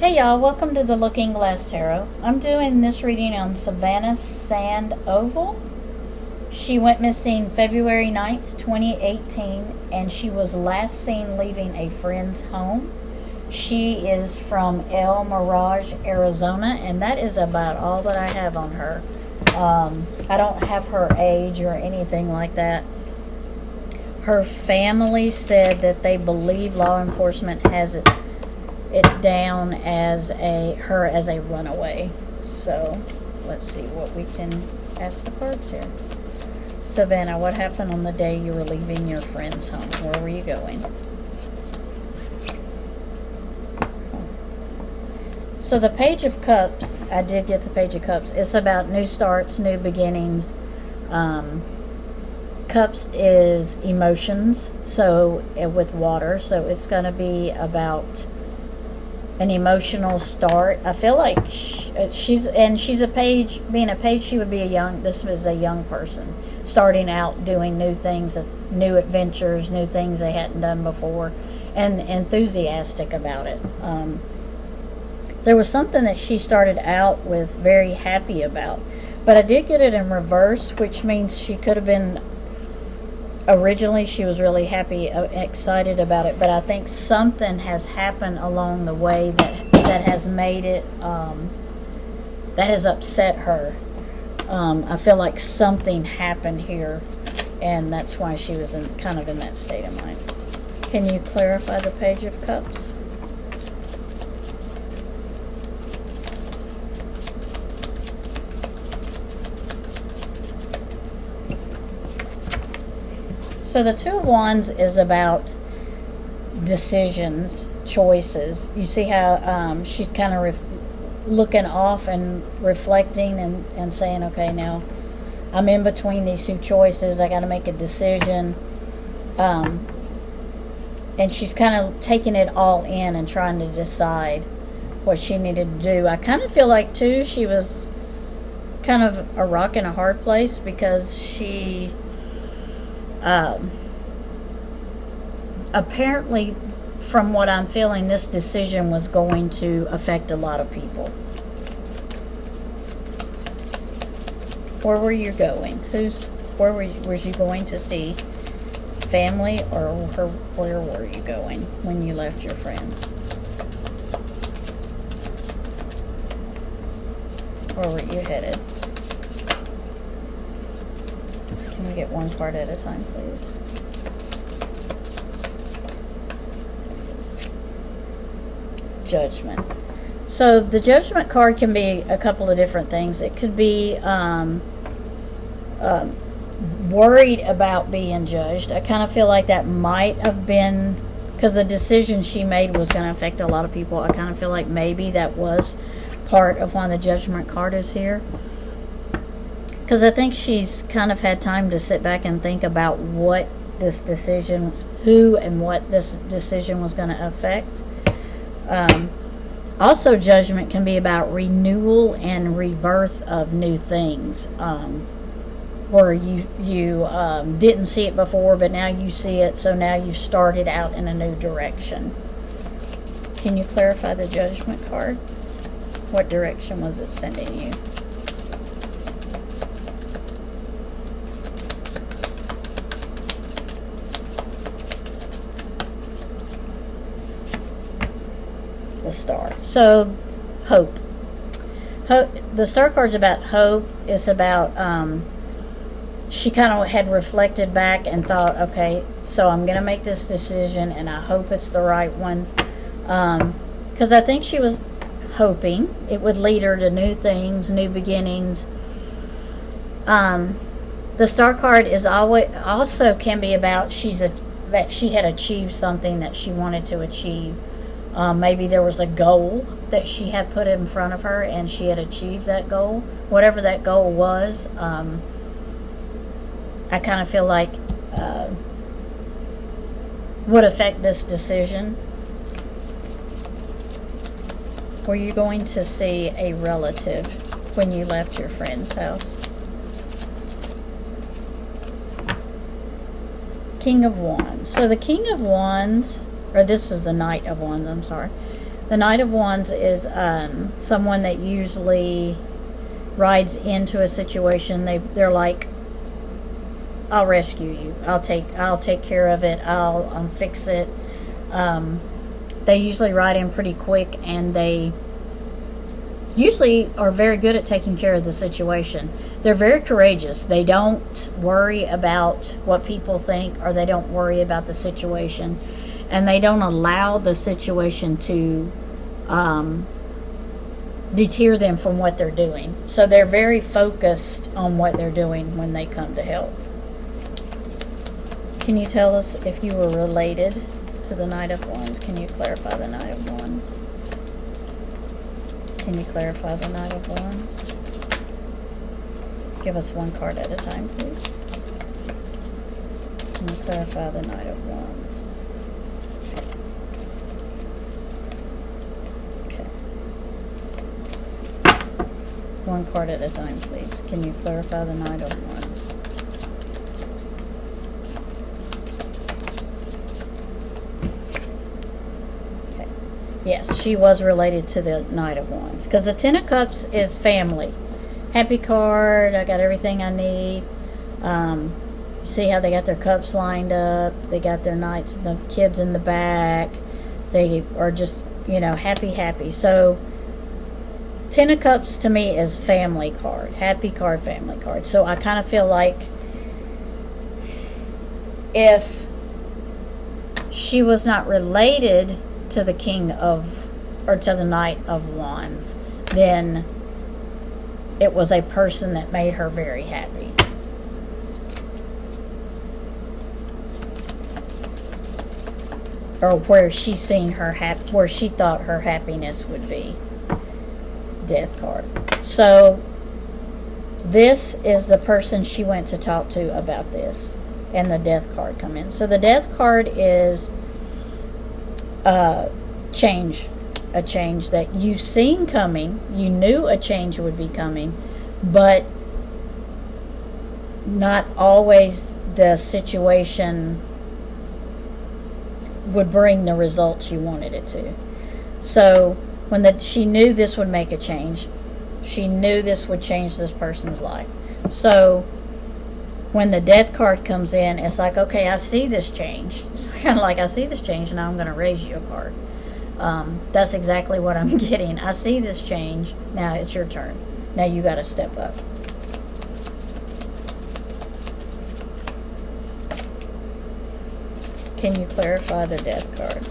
Hey y'all, welcome to the Looking Glass Tarot. I'm doing this reading on Savannah Sandoval. She went missing February 9th, 2018, and she was last seen leaving a friend's home. She is from El Mirage, Arizona, and that is about all that I have on her. I don't have her age or anything like that. Her family said that they believe law enforcement has it down as her as a runaway. So let's see what we can ask the cards here. Savannah, what happened on the day you were leaving your friend's home? Where were you going? So the Page of Cups, I did get the Page of Cups. It's about new starts, new beginnings. Cups is emotions, so with water, so it's going to be about an emotional start. I feel like she's a page. Being a page, she would be this was a young person starting out doing new things, new adventures, new things they hadn't done before, and enthusiastic about it. There was something that she started out with very happy about, but I did get it in reverse, which means she could have been originally she was really happy, excited about it, but I think something has happened along the way that has made it, that has upset her. I feel like something happened here, and that's why she was kind of in that state of mind. Can you clarify the Page of Cups? So the Two of Wands is about decisions, choices. You see how she's kind of looking off and reflecting and saying, okay, now I'm in between these two choices. I got to make a decision. And she's kind of taking it all in and trying to decide what she needed to do. I kind of feel like, too, she was kind of a rock in a hard place because she... apparently, from what I'm feeling, this decision was going to affect a lot of people. Where were you going? Was you going to see family, or where were you going when you left your friends? Where were you headed? Can we get one card at a time, please? Judgment. So the Judgment card can be a couple of different things. It could be worried about being judged. I kind of feel like that might have been because the decision she made was going to affect a lot of people. I kind of feel like maybe that was part of why the Judgment card is here. Because I think she's kind of had time to sit back and think about what this decision, who and what this decision was going to affect. Also, Judgment can be about renewal and rebirth of new things, where you didn't see it before, but now you see it, so now you've started out in a new direction. Can you clarify the Judgment card? What direction was it sending you? The Star. So, hope. The Star card's about hope. It's about, she kind of had reflected back and thought, okay, so I'm going to make this decision, and I hope it's the right one. Because I think she was hoping it would lead her to new things, new beginnings. The Star card is also can be about that she had achieved something that she wanted to achieve. Maybe there was a goal that she had put in front of her and she had achieved that goal. Whatever that goal was, I kind of feel like would affect this decision. Were you going to see a relative when you left your friend's house? King of Wands. So the King of Wands, or this is the Knight of Wands, I'm sorry. The Knight of Wands is someone that usually rides into a situation. They're like, I'll rescue you. I'll take care of it. I'll fix it. They usually ride in pretty quick, and they usually are very good at taking care of the situation. They're very courageous. They don't worry about what people think, or they don't worry about the situation, and they don't allow the situation to deter them from what they're doing. So they're very focused on what they're doing when they come to help. Can you tell us if you were related to the Knight of Wands? Can you clarify the Knight of Wands? Can you clarify the Knight of Wands? Give us one card at a time, please. Can you clarify the Knight of Wands? Okay. One card at a time, please. Can you clarify the Knight of Wands? Yes, she was related to the Knight of Wands. Because the Ten of Cups is family. Happy card. I got everything I need. See how they got their cups lined up. They got their knights, the kids in the back. They are just, happy. So, Ten of Cups to me is family card. Happy card, family card. So, I kind of feel like if she was not related to the to the Knight of Wands, then it was a person that made her very happy. Or where she thought her happiness would be. Death card. So this is the person she went to talk to about this, and the Death card come in. So the Death card is change, a change that you've seen coming. You knew a change would be coming, but not always the situation would bring the results you wanted it to. So when she knew this would make a change, she knew this would change this person's life. So when the Death card comes in, it's like, okay, I see this change. It's kind of like, I see this change, now I'm going to raise you a card. That's exactly what I'm getting. I see this change, now it's your turn. Now you got to step up. Can you clarify the Death card?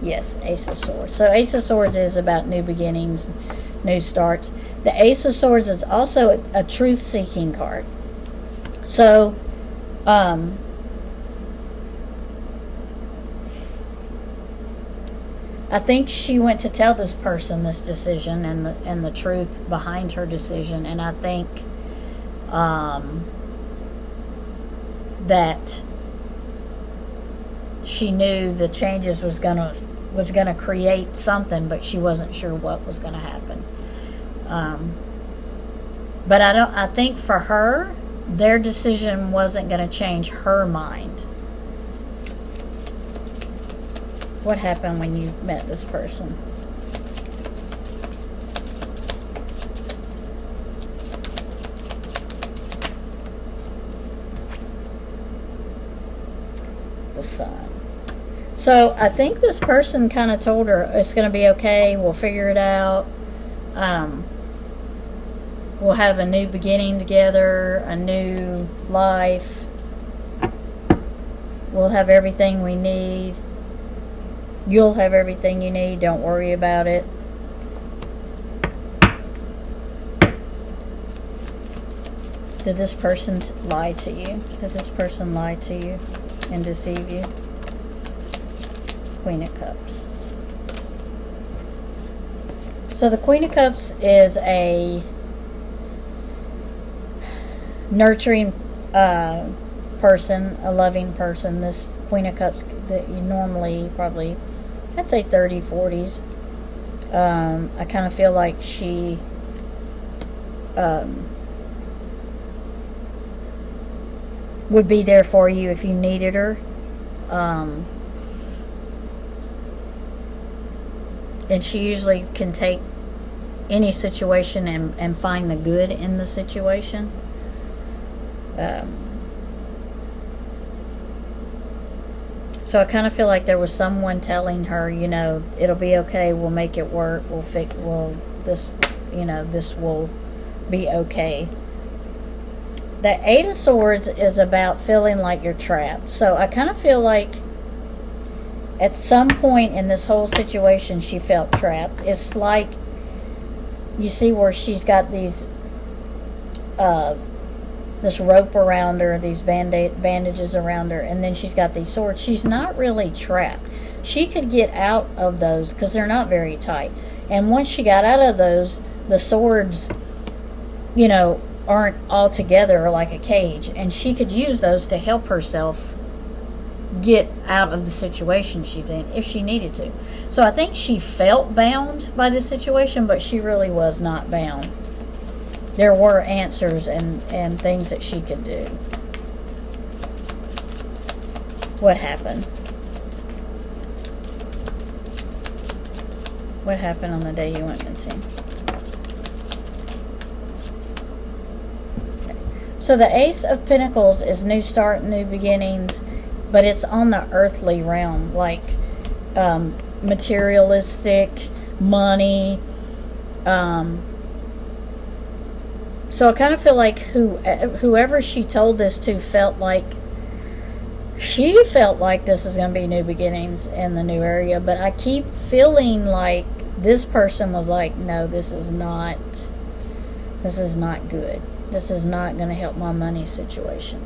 Yes, Ace of Swords. So Ace of Swords is about new beginnings, new starts. The Ace of Swords is also a truth-seeking card. So, I think she went to tell this person this decision and the truth behind her decision, and I think that she knew the changes was gonna create something, but she wasn't sure what was gonna happen. But I think for her, their decision wasn't going to change her mind. What happened when you met this person? The Sun. So I think this person kind of told her it's going to be okay. We'll figure it out. We'll have a new beginning together, a new life. We'll have everything we need. You'll have everything you need. Don't worry about it. Did this person lie to you? Did this person lie to you and deceive you? Queen of Cups. So the Queen of Cups is a nurturing person, a loving person. This Queen of Cups that you normally probably, I'd say 30s, 40s. I kind of feel like she would be there for you if you needed her. And she usually can take any situation and find the good in the situation. So I kind of feel like there was someone telling her, you know, it'll be okay, we'll make it work, this will be okay. The Eight of Swords is about feeling like you're trapped. So I kind of feel like at some point in this whole situation she felt trapped. It's like, you see where she's got these this rope around her, these bandages around her, and then she's got these swords. She's not really trapped. She could get out of those because they're not very tight. And once she got out of those, the swords, you know, aren't all together like a cage. And she could use those to help herself get out of the situation she's in if she needed to. So I think she felt bound by this situation, but she really was not bound. There were answers and things that she could do. What happened? What happened on the day you went missing? Okay. So the Ace of Pentacles is new start, new beginnings, but it's on the earthly realm, like materialistic, money. So I kind of feel like whoever she told this to felt like this is going to be new beginnings in the new area. But I keep feeling like this person was like, no, this is not good. This is not going to help my money situation.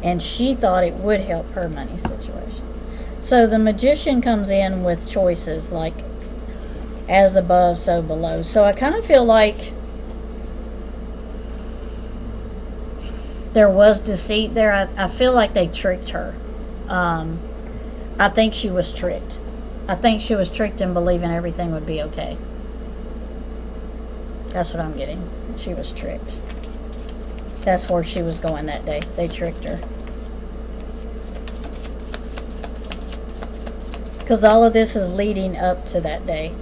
And she thought it would help her money situation. So the Magician comes in with choices like as above, so below. So I kind of feel like there was deceit there. I feel like they tricked her. I think she was tricked. I think she was tricked in believing everything would be okay. That's what I'm getting. She was tricked. That's where she was going that day. They tricked her. Because all of this is leading up to that day.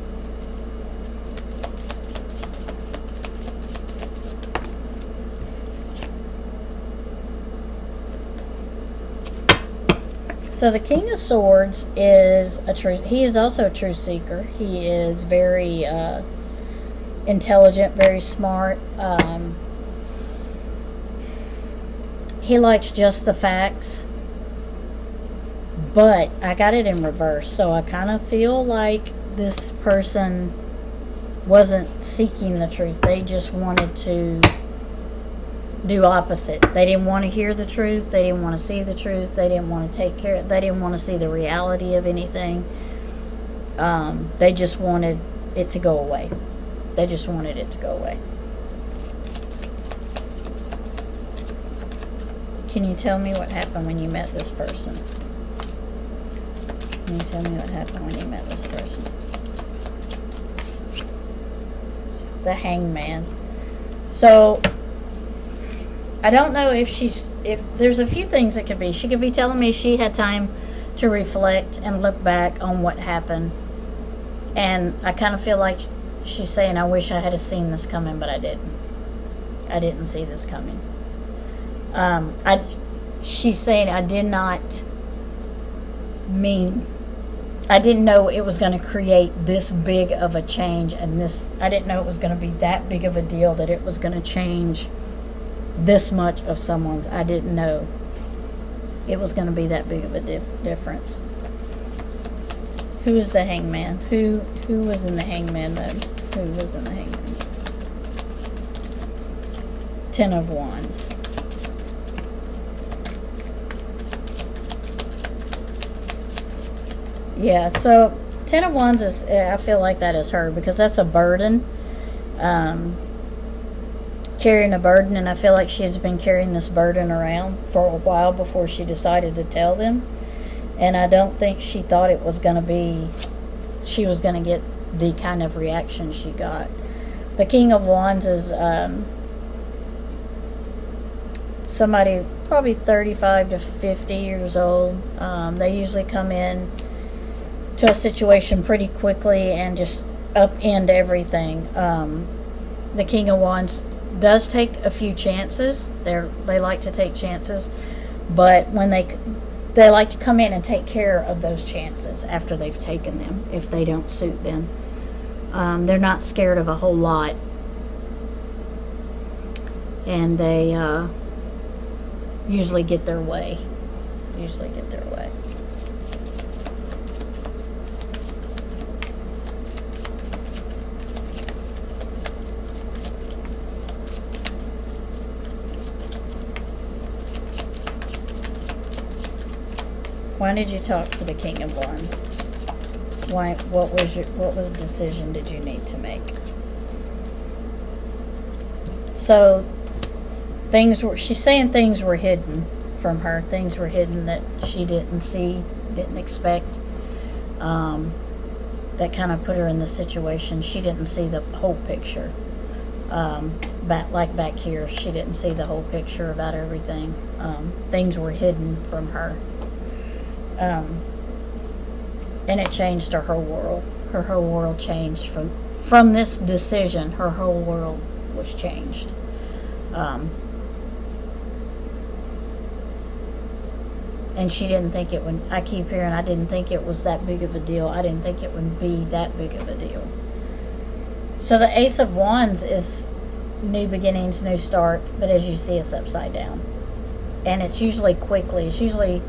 So the King of Swords is he is also a truth seeker. He is very intelligent, very smart. He likes just the facts. But I got it in reverse. So I kind of feel like this person wasn't seeking the truth. They just wanted to do opposite. They didn't want to hear the truth. They didn't want to see the truth. They didn't want to take care of it. They didn't want to see the reality of anything. They just wanted it to go away. They just wanted it to go away. Can you tell me what happened when you met this person? Can you tell me what happened when you met this person? The Hangman. So I don't know if there's a few things it could be. She could be telling me she had time to reflect and look back on what happened. And I kind of feel like she's saying, I wish I had seen this coming, but I didn't. I didn't see this coming. She's saying I didn't know it was going to create this big of a change, and I didn't know it was going to be that big of a deal, that it was going to change this much of someone's. I didn't know it was going to be that big of a difference. Who is the Hangman? Who was in the Hangman mode? Who was in the Hangman? 10 of Wands. Yeah, so 10 of Wands is, I feel like that is her, because that's a burden. Carrying a burden, and I feel like she's been carrying this burden around for a while before she decided to tell them. And I don't think she thought it was going to be, she was going to get the kind of reaction she got. The King of Wands is somebody probably 35 to 50 years old. They usually come in to a situation pretty quickly and just upend everything. The King of Wands does take a few chances. They like to take chances, but when they like to come in and take care of those chances after they've taken them, if they don't suit them. They're not scared of a whole lot, and they usually get their way. Why did you talk to the King of Wands? Why? What was decision did you need to make? So she's saying things were hidden from her. Things were hidden that she didn't see, didn't expect. That kind of put her in the situation. She didn't see the whole picture. Back here, she didn't see the whole picture about everything. Things were hidden from her. And it changed her whole world. Her whole world changed from this decision. Her whole world was changed. And she didn't think it would. I keep hearing, I didn't think it was that big of a deal. I didn't think it would be that big of a deal. So the Ace of Wands is new beginnings, new start, but as you see, it's upside down. And it's usually quickly. It's usually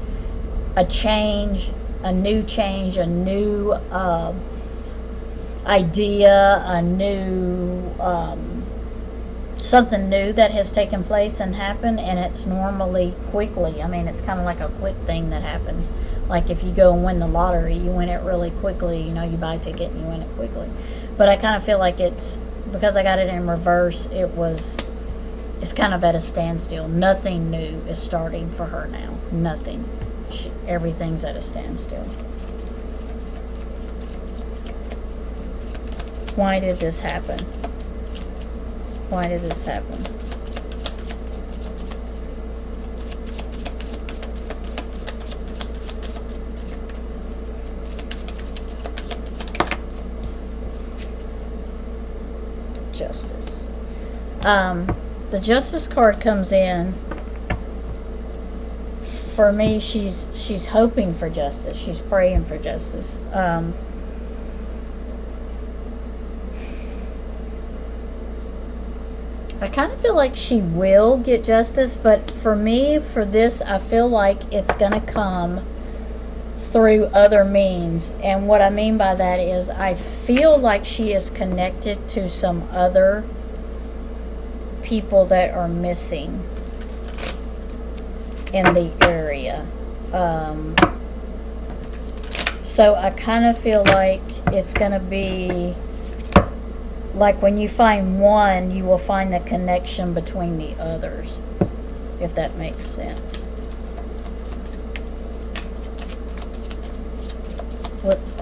a change, a new idea, a new something new that has taken place and happened, and it's normally quickly. I mean, it's kind of like a quick thing that happens. Like if you go and win the lottery, you win it really quickly. You know, you buy a ticket and you win it quickly. But I kind of feel like it's, because I got it in reverse, it's kind of at a standstill. Nothing new is starting for her now. Nothing. Everything's at a standstill. Why did this happen? Why did this happen? Justice. The Justice card comes in. For me, she's hoping for justice. She's praying for justice. I kind of feel like she will get justice, but for me, for this, I feel like it's going to come through other means. And what I mean by that is I feel like she is connected to some other people that are missing in the area. So I kind of feel like it's going to be like when you find one, you will find the connection between the others, if that makes sense.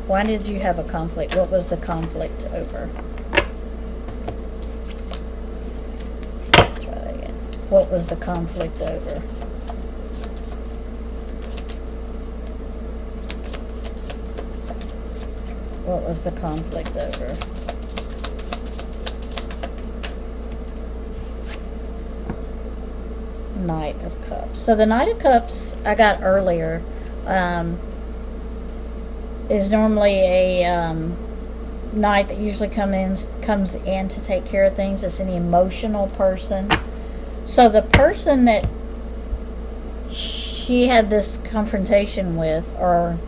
Why did you have a conflict? What was the conflict over? Let's try that again. What was the conflict over? What was the conflict over? Knight of Cups. So the Knight of Cups I got earlier is normally a knight that usually comes in to take care of things. It's an emotional person. So the person that she had this confrontation with or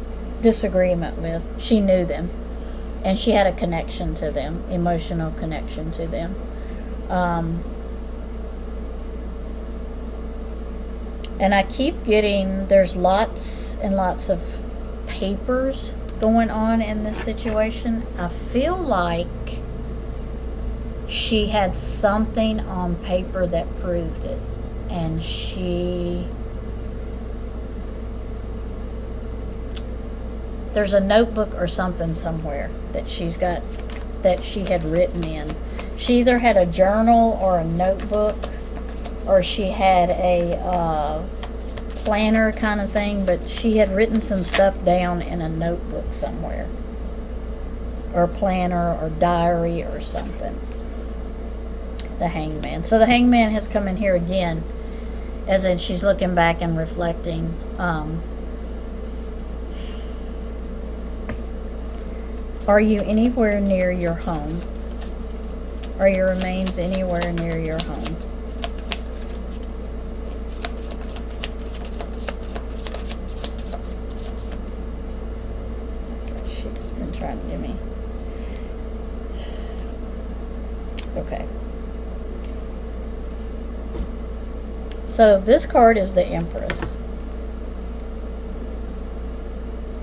disagreement with, she knew them. And she had a connection to them, emotional connection to them. And I keep getting, there's lots and lots of papers going on in this situation. I feel like she had something on paper that proved it. And there's a notebook or something somewhere that she's got, that she had written in. She either had a journal or a notebook, or she had a planner kind of thing, but she had written some stuff down in a notebook somewhere. or planner or diary or something. The Hangman. So the Hangman has come in here again, as in she's looking back and reflecting. Are you anywhere near your home? Are your remains anywhere near your home? Okay, she's been trying to give me. Okay. So this card is the Empress.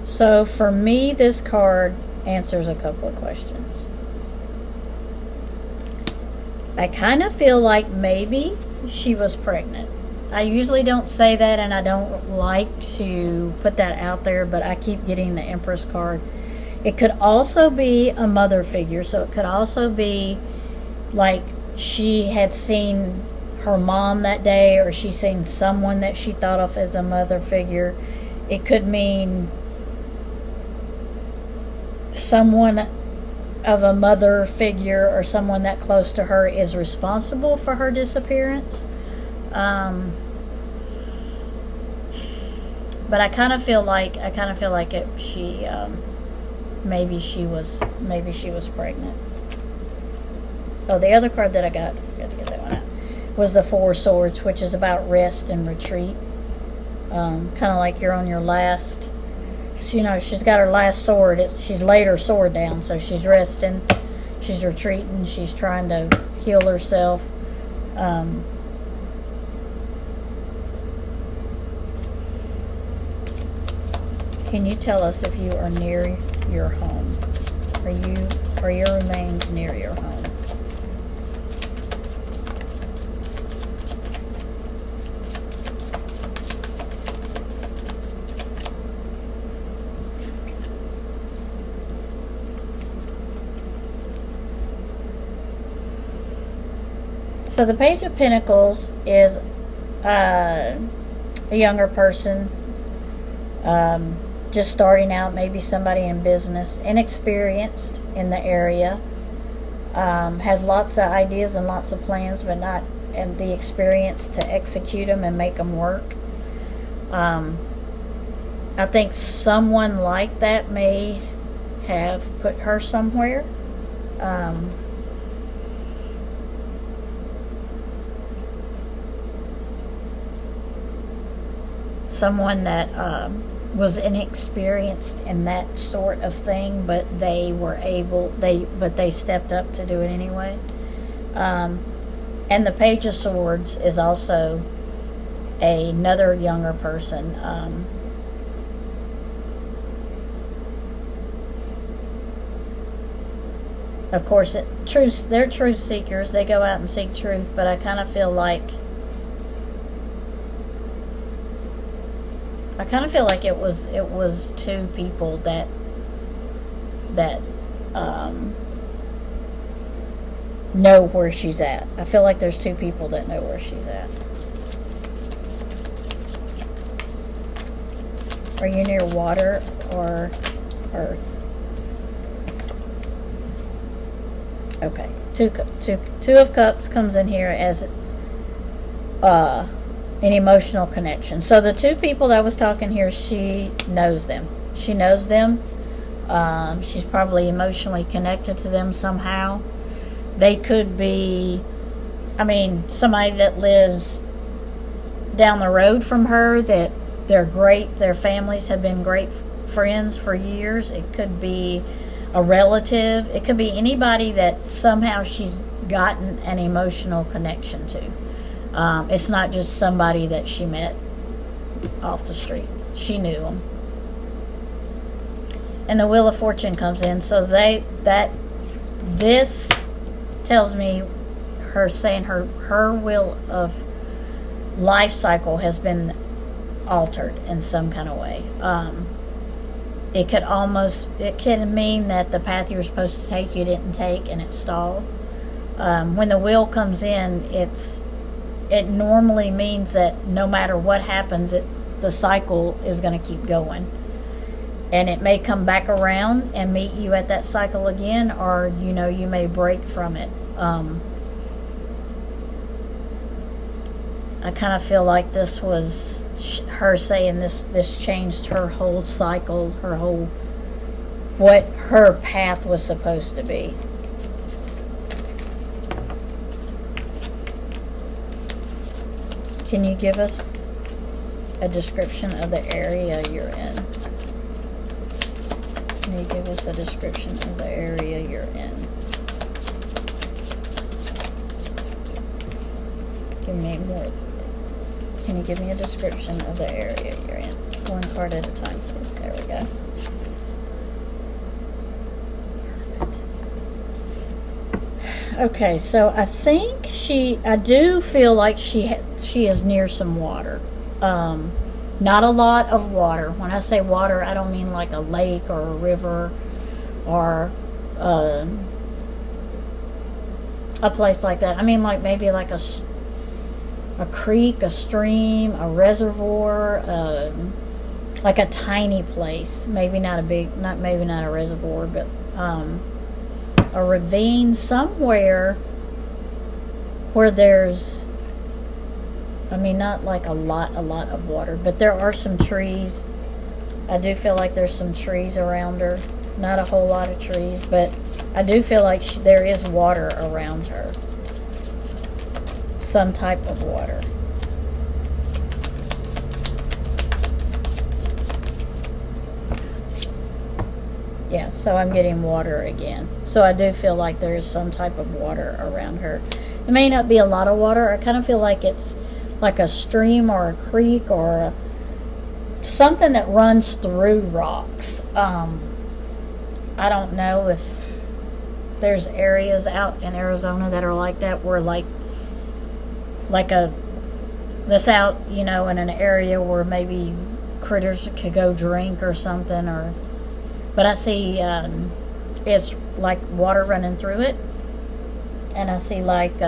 So for me, this card answers a couple of questions. I kind of feel like maybe she was pregnant. I usually don't say that, and I don't like to put that out there, but I keep getting the Empress card. It could also be a mother figure, so it could also be like she had seen her mom that day, or she's seen someone that she thought of as a mother figure. It could mean someone of a mother figure or someone that close to her is responsible for her disappearance. But I kind of feel like maybe she was pregnant. Oh, the other card that I got to get that one out, was the Four Swords, which is about rest and retreat. Kind of like you're on your last. You know, she's got her last sword. She's laid her sword down, so she's resting, she's retreating, she's trying to heal herself. Can you tell us if you are near your home? Are your remains near your home? So the Page of Pentacles is a younger person, just starting out, maybe somebody in business, inexperienced in the area, has lots of ideas and lots of plans, but not and the experience to execute them and make them work. I think someone like that may have put her somewhere. Someone that was inexperienced in that sort of thing, but they stepped up to do it anyway. And the Page of Swords is also another younger person. Of course, they're truth seekers. They go out and seek truth, but I kind of feel like it was two people that know where she's at. I feel like there's two people that know where she's at. Are you near water or earth? Okay. Two of Cups comes in here as an emotional connection. So the two people that was talking here, she knows them. She's probably emotionally connected to them somehow. They could be, somebody that lives down the road from her, that their families have been great friends for years. It could be a relative. It could be anybody that somehow she's gotten an emotional connection to. It's not just somebody that she met off the street. She knew them. And the Wheel of Fortune comes in. So this tells me her wheel of life cycle has been altered in some kind of way. It can mean that the path you were supposed to take you didn't take and it stalled. When the wheel comes in, it normally means that no matter what happens, the cycle is going to keep going. and it may come back around and meet you at that cycle again, or you know, you may break from it. I kind of feel like this was her saying this changed her whole cycle, her whole, what her path was supposed to be. Can you give us a description of the area you're in? Can you give us a description of the area you're in? Give me more. Can you give me a description of the area you're in? One card at a time, please. There we go. Perfect. Okay, so I think I do feel like she is near some water. Not a lot of water. When I say water, I don't mean like a lake or a river or a place like that. I mean like maybe like a creek, a stream, a reservoir, like a tiny place. Maybe not a big, maybe not a reservoir, but a ravine somewhere where there's, I mean, not like a lot of water, but there are some trees. I do feel like there's some trees around her. Not a whole lot of trees, but I do feel like there is water around her. Some type of water. Yeah, so I'm getting water again. So I do feel like there is some type of water around her. It may not be a lot of water. I kind of feel like it's like a stream or a creek or something that runs through rocks. I don't know if there's areas out in Arizona that are like that, where like this out, you know, in an area where maybe critters could go drink or something, or, but I see it's like water running through it, and I see like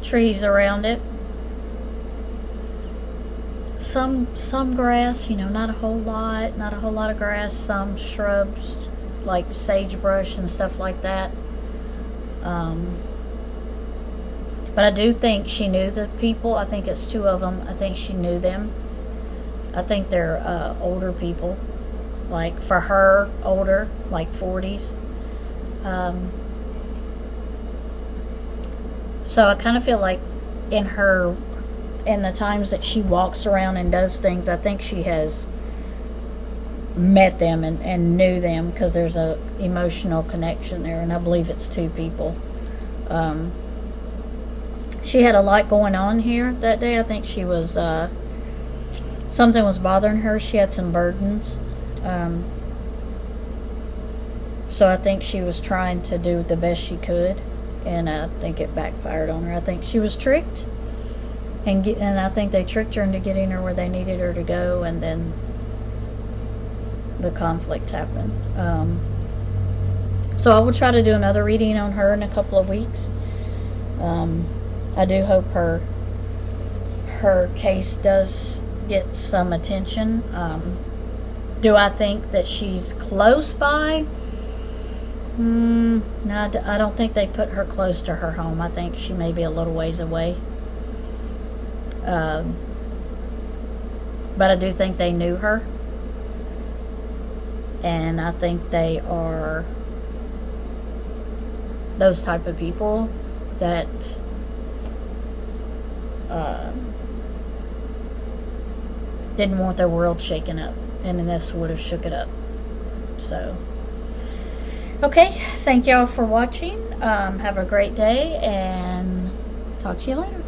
trees around it. Some grass, you know, not a whole lot of grass, some shrubs like sagebrush and stuff like that. But I do think she knew the people. I think it's two of them. I think she knew them. I think they're older people, like for her older, like 40s. So I kind of feel like in the times that she walks around and does things, I think she has met them and knew them, because there's a emotional connection there, and I believe it's two people. She had a lot going on here that day. I think she was something was bothering her. She had some burdens, so I think she was trying to do the best she could, and I think it backfired on her. I think she was tricked, and I think they tricked her into getting her where they needed her to go, and then the conflict happened. So I will try to do another reading on her in a couple of weeks. I do hope her case does get some attention. Do I think that she's close by? No, I don't think they put her close to her home. I think she may be a little ways away. But I do think they knew her. And I think they are those type of people that didn't want their world shaken up, and this would have shook it up. So, okay, thank y'all for watching. Have a great day, and talk to you later.